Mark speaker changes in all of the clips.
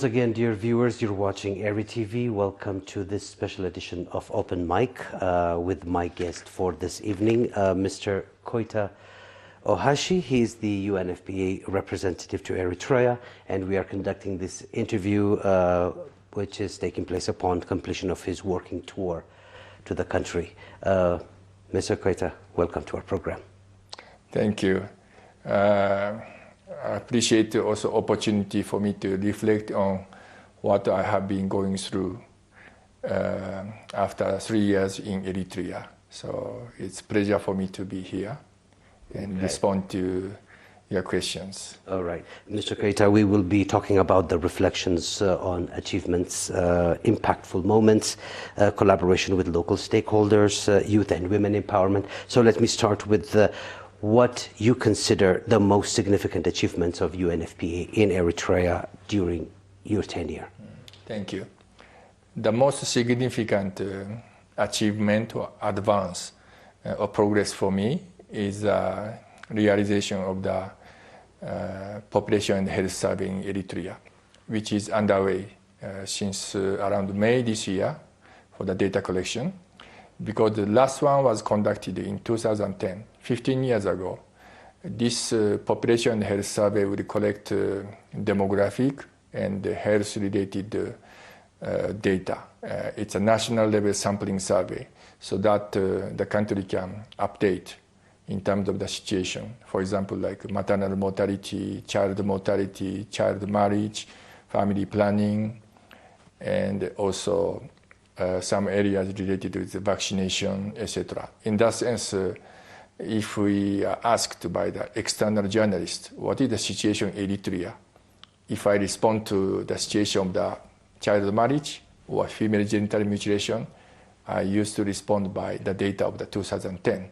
Speaker 1: again, dear viewers. You're watching ERi-TV. Welcome to this special edition of Open Mic with my guest for this evening, Mr. Keita Ohashi. He's the UNFPA representative to Eritrea, and we are conducting this interview, which is taking place upon completion of his working tour to the country. Mr. Keita, welcome to our program.
Speaker 2: Thank you. I appreciate also opportunity for me to reflect on what I have been going through after 3 years in Eritrea. So it's a pleasure for me to be here and respond to your questions.
Speaker 1: All right. Mr. Keita, we will be talking about the reflections on achievements, impactful moments, collaboration with local stakeholders, youth and women empowerment. So let me start with what you consider the most significant achievements of UNFPA in Eritrea during your tenure.
Speaker 2: Thank you. The most significant achievement or advance or progress for me is the realization of the population and health survey in Eritrea, which is underway since around May this year for the data collection. Because the last one was conducted in 2010, 15 years ago. This population and health survey will collect demographic and health-related data. It's a national level sampling survey so that the country can update in terms of the situation. For example, like maternal mortality, child marriage, family planning, and also some areas related with vaccination, etc. In that sense, if we are asked by the external journalist, what is the situation in Eritrea? If I respond to the situation of the child marriage or female genital mutilation, I used to respond by the data of the 2010,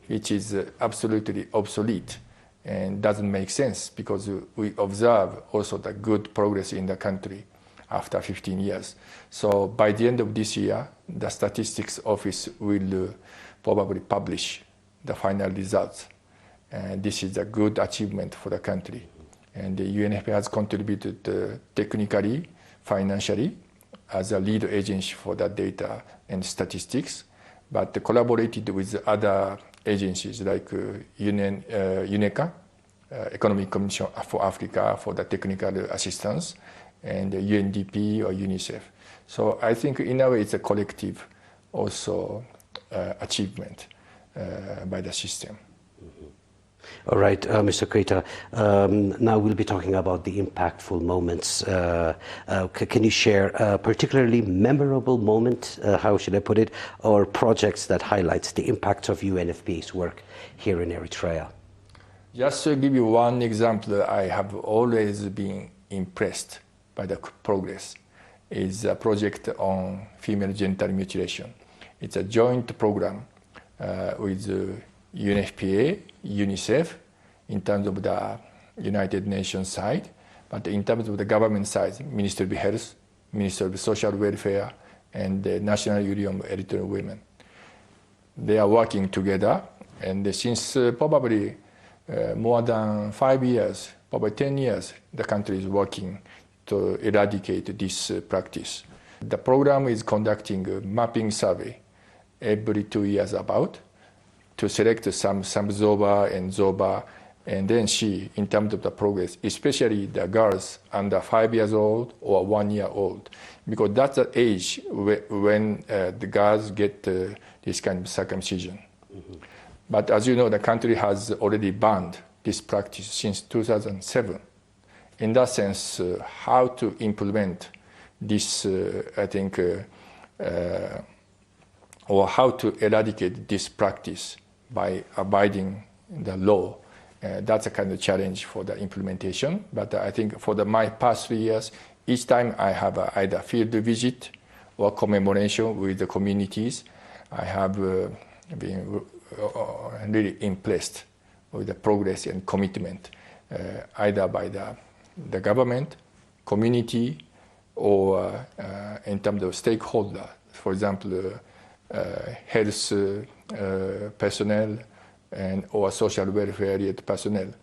Speaker 2: which is absolutely obsolete and doesn't make sense because we observe also the good progress in the country after 15 years. So by the end of this year, the statistics office will probably publish the final results. And this is a good achievement for the country. And the UNFPA has contributed technically, financially, as a lead agency for that data and statistics, but collaborated with other agencies like UNECA, Economic Commission for Africa, for the technical assistance, and UNDP or UNICEF. So I think in a way it's a collective also achievement by the system.
Speaker 1: Mm-hmm. All right, Mr. Keita, now we'll be talking about the impactful moments. Can you share a particularly memorable moment, how should I put it, or projects that highlights the impact of UNFPA's work here in Eritrea?
Speaker 2: Just to give you one example, I have always been impressed by the progress is a project on female genital mutilation. It's a joint program with UNFPA, UNICEF, in terms of the United Nations side, but in terms of the government side, Ministry of Health, Ministry of Social Welfare, and the National Union of Eritrean Women. They are working together, and since probably more than 5 years, probably 10 years, the country is working to eradicate this practice. The program is conducting a mapping survey every 2 years about to select some Zoba and Zoba and then see in terms of the progress, especially the girls under 5 years old or 1 year old, because that's the age when the girls get this kind of circumcision. Mm-hmm. But as you know, the country has already banned this practice since 2007. In that sense, how to implement this, I think, or how to eradicate this practice by abiding the law, that's a kind of challenge for the implementation. But I think for my past 3 years, each time I have either field visit or commemoration with the communities, I have been really impressed with the progress and commitment, either by the government, community, or in terms of stakeholder. For example, health personnel and or social welfare personnel.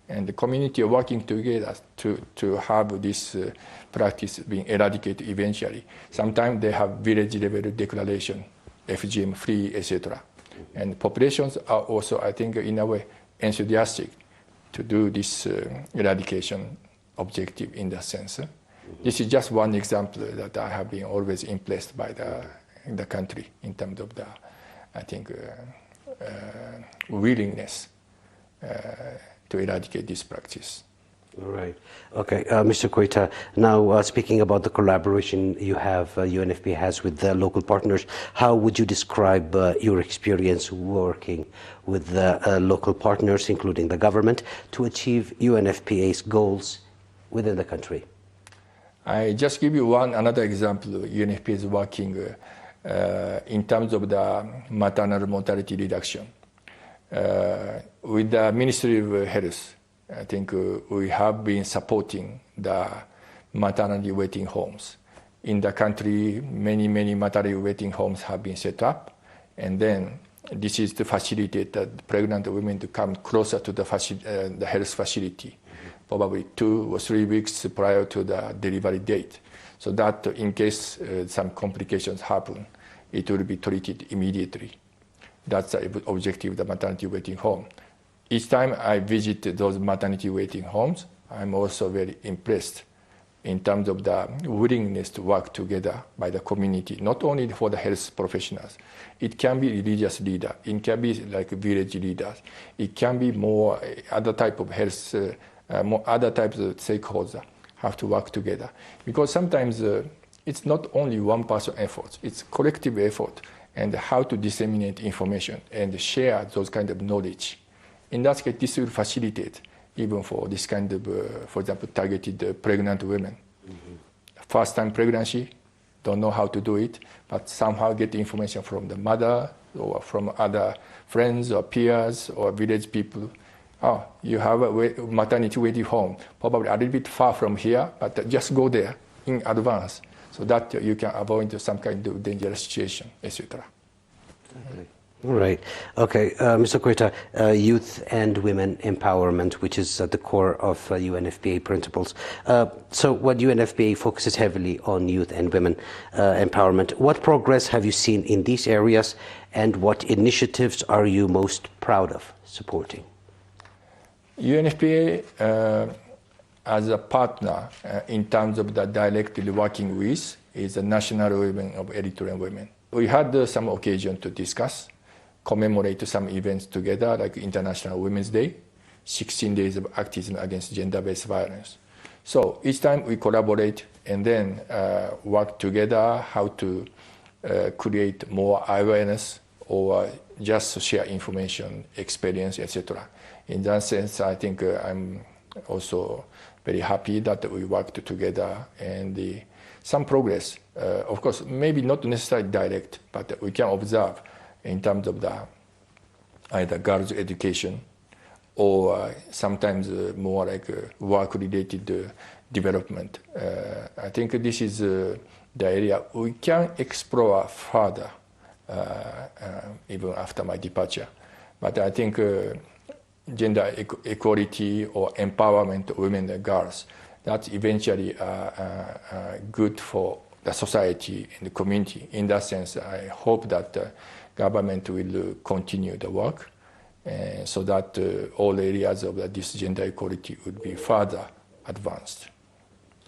Speaker 2: And the community are working together to have this practice being eradicated eventually. Sometimes they have village level declaration, FGM free, etc. And populations are also, I think, in a way, enthusiastic to do this eradication objective in that sense. This is just one example that I have been always impressed by the country in terms of the, I think, willingness to eradicate this practice.
Speaker 1: All right. Okay, Mr. Keita, now speaking about the collaboration you have, UNFPA has with the local partners, how would you describe your experience working with the local partners, including the government, to achieve UNFPA's goals within the country?
Speaker 2: I just give you another example. UNFPA is working in terms of the maternal mortality reduction. With the Ministry of Health, I think we have been supporting the maternity waiting homes. In the country, many maternity waiting homes have been set up, and then this is to facilitate the pregnant women to come closer to the health facility, probably 2 or 3 weeks prior to the delivery date, so that in case some complications happen, it will be treated immediately. That's the objective of the maternity waiting home. Each time I visit those maternity waiting homes, I'm also very impressed in terms of the willingness to work together by the community, not only for the health professionals. It can be religious leaders, it can be like village leaders, it can be more other type of health, more other types of stakeholders have to work together. Because sometimes it's not only one person effort, it's collective effort, and how to disseminate information and share those kind of knowledge. In that case, this will facilitate even for this kind of, for example, targeted pregnant women. First-time pregnancy, don't know how to do it, but somehow get information from the mother or from other friends or peers or village people. Oh, you have a maternity waiting home, probably a little bit far from here, but just go there in advance so that you can avoid some kind of dangerous situation, etc.
Speaker 1: Okay. All right. Okay, Mr. Keita, youth and women empowerment, which is at the core of UNFPA principles. So what UNFPA focuses heavily on youth and women empowerment. What progress have you seen in these areas, and what initiatives are you most proud of supporting?
Speaker 2: UNFPA, as a partner in terms of the directly working with, is the National Women of Eritrean Women. We had some occasion to discuss, commemorate some events together, like International Women's Day, 16 days of activism against gender-based violence. So each time we collaborate and then work together how to create more awareness or just share information, experience, etc. In that sense, I think I'm also very happy that we worked together and some progress. Of course, maybe not necessarily direct, but we can observe in terms of the either girls' education or sometimes more like work-related development. I think this is the area we can explore further even after my departure. But I think gender equality or empowerment of women and girls, that's eventually good for the society and the community. In that sense, I hope that government will continue the work so that all areas of this gender equality would be further advanced.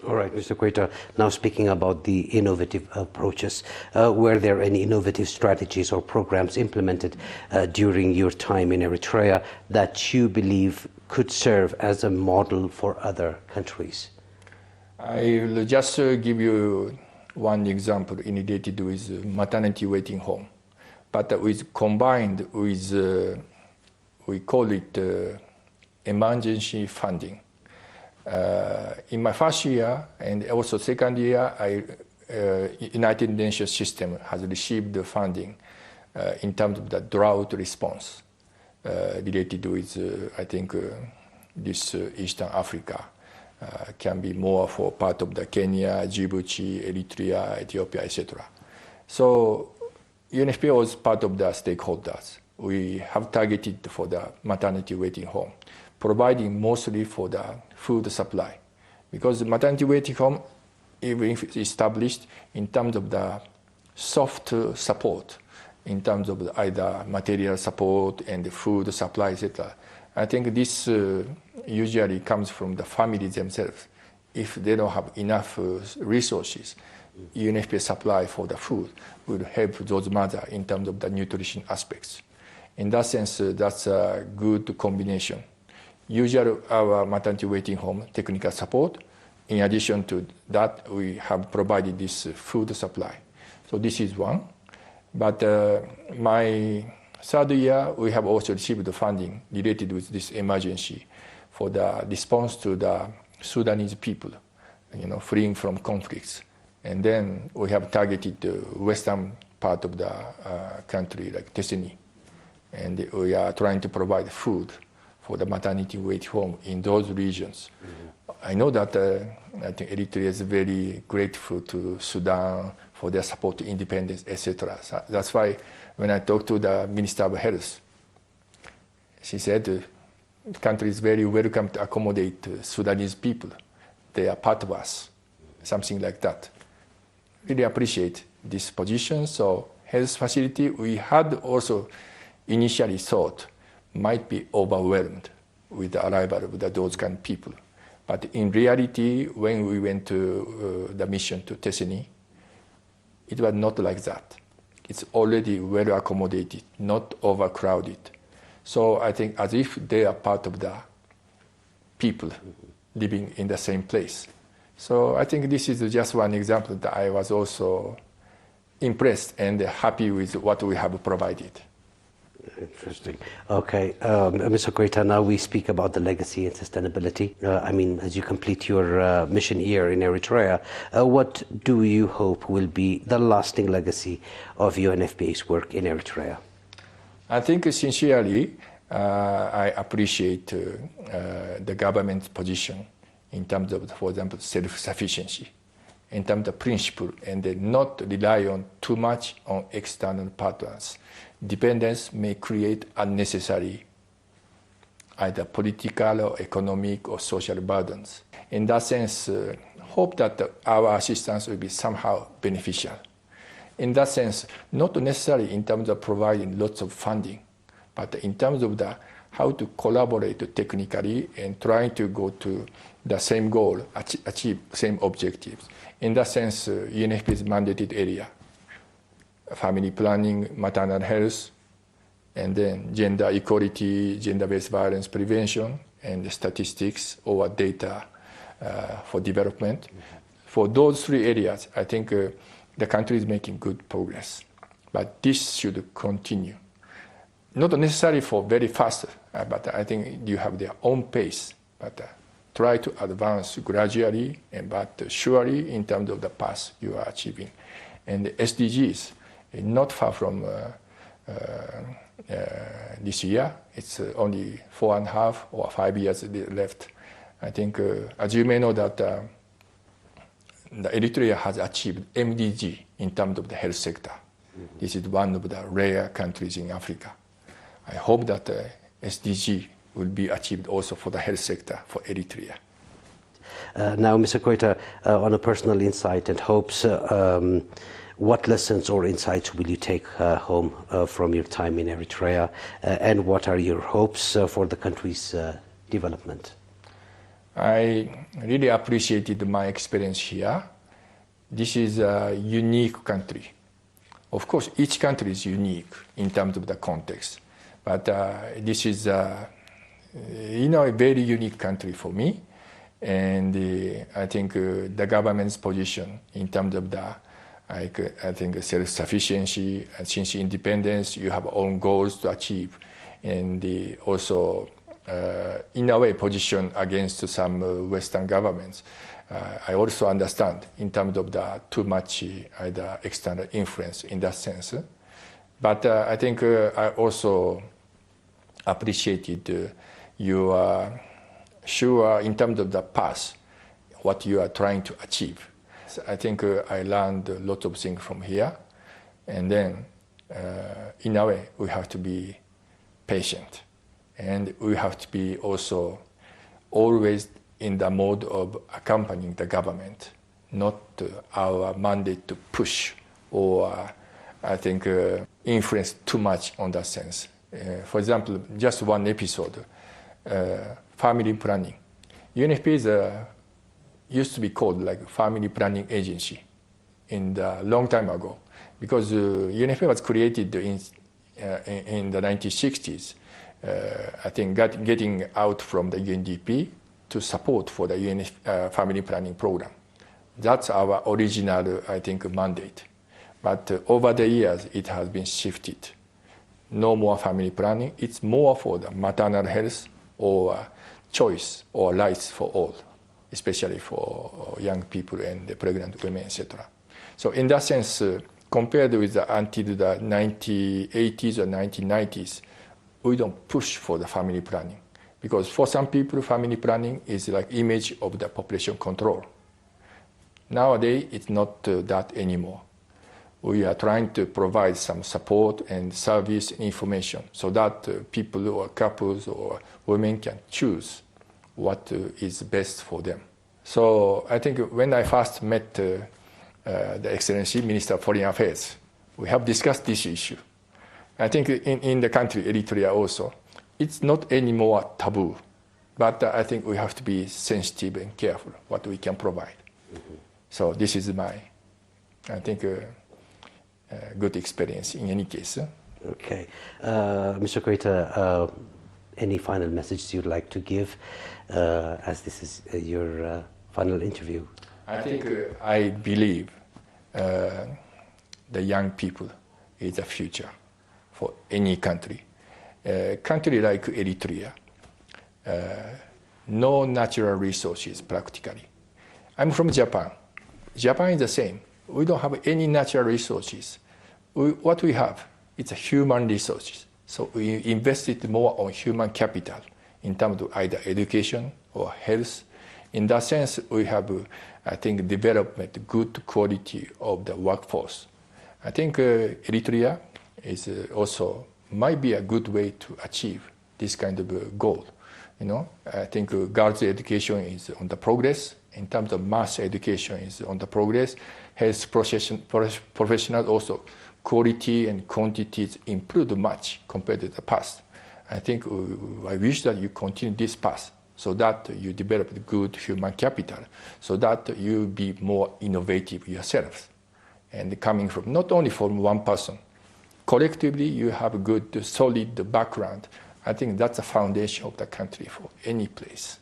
Speaker 1: All right, Mr. Keita, now speaking about the innovative approaches, were there any innovative strategies or programs implemented during your time in Eritrea that you believe could serve as a model for other countries?
Speaker 2: I will just give you one example related with maternity waiting home, but with combined with, we call it emergency funding. In my first year and also second year, United Nations system has received the funding in terms of the drought response related with, I think, this Eastern Africa can be more for part of the Kenya, Djibouti, Eritrea, Ethiopia, etc. So UNFPA was part of the stakeholders. We have targeted for the maternity waiting home. providing mostly for the food supply. Because the maternity waiting home, even if it's established in terms of the soft support, in terms of either material support and the food supply, etc., I think this usually comes from the families themselves. If they don't have enough resources, UNFPA supply for the food will help those mothers in terms of the nutrition aspects. In that sense, that's a good combination. Usually, our maternity waiting home technical support. In addition to that, we have provided this food supply. So this is one. But my third year, we have also received the funding related with this emergency for the response to the Sudanese people, fleeing from conflicts. And then we have targeted the western part of the country, like Teseni. And we are trying to provide food for the maternity waiting home in those regions. I know that I think Eritrea is very grateful to Sudan for their support to independence, etc. So that's why when I talked to the Minister of Health, she said the country is very welcome to accommodate Sudanese people. They are part of us, something like that. Really appreciate this position. So health facility, we had also initially thought might be overwhelmed with the arrival of those kind of people. But in reality, when we went to the mission to Teseni, it was not like that. It's already well accommodated, not overcrowded. So I think as if they are part of the people living in the same place. So I think this is just one example that I was also impressed and happy with what we have provided.
Speaker 1: Interesting. Okay, Mr. Keita, now we speak about the legacy and sustainability. I mean, as you complete your mission here in Eritrea, what do you hope will be the lasting legacy of UNFPA's work in Eritrea?
Speaker 2: I think sincerely, I appreciate the government's position in terms of, for example, self-sufficiency, in terms of principle, and not rely on too much on external partners. Dependence may create unnecessary either political or economic or social burdens. In that sense, hope that our assistance will be somehow beneficial. In that sense, not necessarily in terms of providing lots of funding, but in terms of how to collaborate technically and trying to go to the same goal, achieve same objectives. In that sense, UNFPA is mandated area. Family planning, maternal health, and then gender equality, gender-based violence prevention, and statistics or data for development. For those three areas, I think the country is making good progress. But this should continue. Not necessarily for very fast, but I think you have their own pace. But try to advance gradually, but surely in terms of the path you are achieving. And the SDGs, not far from this year. It's only 4.5 or 5 years left. I think, as you may know, that the Eritrea has achieved MDG in terms of the health sector. Mm-hmm. This is one of the rare countries in Africa. I hope that SDG will be achieved also for the health sector for Eritrea.
Speaker 1: Now, Mr. Keita, on a personal insight and hopes, what lessons or insights will you take home from your time in Eritrea, and what are your hopes for the country's development?
Speaker 2: I really appreciated my experience here. This is a unique country. Of course, each country is unique in terms of the context, but this is a very unique country for me. And I think the government's position in terms of I think self-sufficiency and since independence, you have own goals to achieve, and also in a way position against some Western governments. I also understand in terms of the too much either external influence in that sense. But I think I also appreciated you are sure in terms of the path, what you are trying to achieve. So I think I learned a lot of things from here. And then in a way, we have to be patient And we have to be also always in the mode of accompanying the government, not our mandate to push or I think influence too much on that sense. For example, just one episode, family planning. UNFPA used to be called like family planning agency in the long time ago, because UNFPA was created in the 1960s. I think getting out from the UNDP to support for the family planning program. That's our original, I think, mandate. But over the years, it has been shifted. No more family planning. It's more for the maternal health or choice or rights for all, especially for young people and the pregnant women, etc. So in that sense, compared with until the 1980s or 1990s, we don't push for the family planning. Because for some people, family planning is like image of the population control. Nowadays, it's not that anymore. We are trying to provide some support and service and information so that people or couples or women can choose what is best for them. So I think when I first met the Excellency Minister of Foreign Affairs, we have discussed this issue. I think in the country, Eritrea also, it's not anymore taboo, but I think we have to be sensitive and careful what we can provide. Mm-hmm. So this is my, I think, good experience in any case.
Speaker 1: Okay. Mr. Keita, any final messages you'd like to give as this is your final interview?
Speaker 2: I think I believe the young people is the future for any country. A country like Eritrea, no natural resources practically. I'm from Japan. Japan is the same. We don't have any natural resources. What we have is human resources. So we invested more on human capital in terms of either education or health. In that sense, we have, I think, development, good quality of the workforce. I think Eritrea is also might be a good way to achieve this kind of goal. You know, I think girls' education is on the progress. In terms of mass education is on the progress. Health professionals also, quality and quantities improved much compared to the past. I think I wish that you continue this path so that you develop good human capital, so that you be more innovative yourselves. And coming from not only from one person, collectively you have a good, solid background. I think that's the foundation of the country for any place.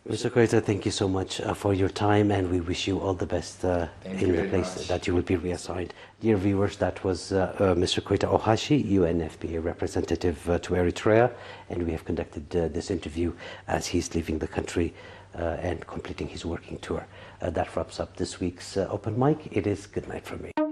Speaker 1: Mr. Keita, thank you so much for your time, and we wish you all the best in the place that you will be reassigned. Dear viewers, that was Mr. Keita Ohashi, UNFPA representative to Eritrea, and we have conducted this interview as he's leaving the country and completing his working tour. That wraps up this week's Open Mic. It is good night from me.